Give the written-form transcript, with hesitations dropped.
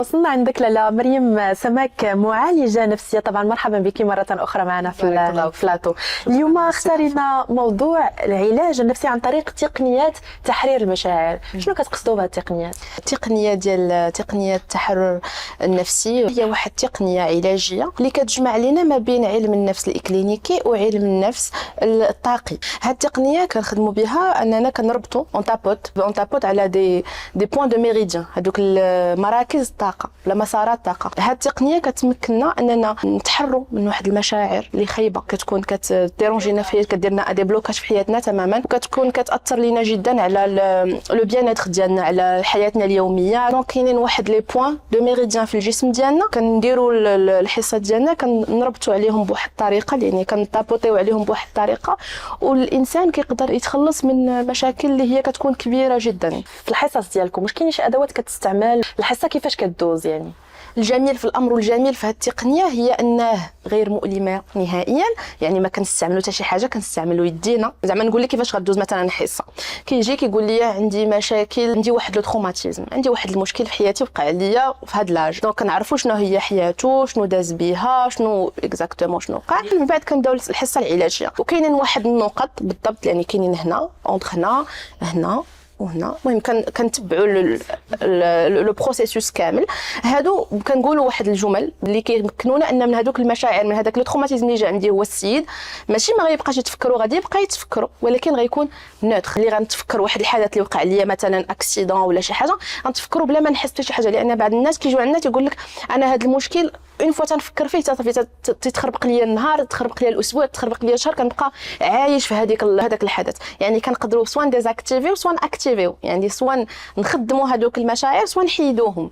وصلنا عندك لاله مريم سماك، معالجه نفسيه. طبعا مرحبا بك مره اخرى معنا في البلاطو. اليوم اختارينا موضوع العلاج النفسي عن طريق تقنيات تحرير المشاعر. شنو كتقصدوا بهذه التقنيات؟ التقنيه ديال تقنيه التحرر النفسي هي واحد التقنيه علاجيه اللي كتجمع لنا ما بين علم النفس الاكلينيكي وعلم النفس الطاقي. هذه التقنيه كنخدموا بها اننا كنربطوا اون تابوت على دي بوين دو ميريديان، هذوك المراكز الطاقه ولا مسارات الطاقه. هذه التقنيه كتمكننا اننا نتحرروا من واحد المشاعر اللي خايبه كتكون كتديرونجينا في حياتنا، كدير لنا دي بلوكاج في حياتنا تماما، وكتكون كتاثر لينا جدا على لو بيان اتر ديالنا، على حياتنا اليوميه. دونك كاينين واحد لي بوين دو ميريديان في الجسم ديالنا كنديروا الحصات ديالنا كنربطوا عليهم بواحد الطريقه، يعني كنطابوطيو عليهم بواحد الطريقه، والانسان كيقدر يتخلص من مشاكل اللي هي كتكون كبيره جدا. في الحصص ديالكم واش كاين شي ادوات كتستعمل؟ الحصه كيفاش كدوز يعني؟ الجميل في الامر والجميل في هذه التقنيه هي انه غير مؤلمه نهائيا، يعني ما كنستعملوا حتى شي حاجه، كنستعملوا يدينا. زعما نقول لك كيفاش غدوز مثلا حصه، كيجي كيقول لي عندي مشاكل، عندي واحد لو تروماتيزم، عندي واحد المشكل في حياتي وقع ليا في هذا لاج. دونك كنعرفوا شنو هي حياته، شنو داز بها، شنو اكزاكتومون شنو وقع. من بعد كنداو الحصه العلاجيه، وكاينين واحد النقط بالضبط، يعني كاينين هنا اونتر هنا وهنا. المهم كنتبعوا لو بروسيسوس كامل. هادو كنقولوا واحد الجمل اللي كيمكنونا ان من هذوك المشاعر، من هذاك لو تروماتيزم اللي جا عندي هو السيد، ماشي ما غيبقاش يتفكروا، غادي يبقى يتفكروا، ولكن غيكون نوتر. اللي غنتفكر واحد الحدث اللي وقع ليا مثلا اكسيدون ولا شي حاجه، غنتفكروا بلا ما نحس بشي حاجه. لان بعض الناس كيجيو عندنا تيقول لك انا هذا المشكل اون فوا تنفكر فيه صافي تتخربق ليا النهار، تخربق ليا الاسبوع، تخربق ليا الشهر، كنبقى عايش في هذاك الحدث. يعني كنقدروا سواء ديزاكتيفيو سواء اكتيفيو، يعني سواء نخدموا هذوك المشاعر سواء نحيدوهم.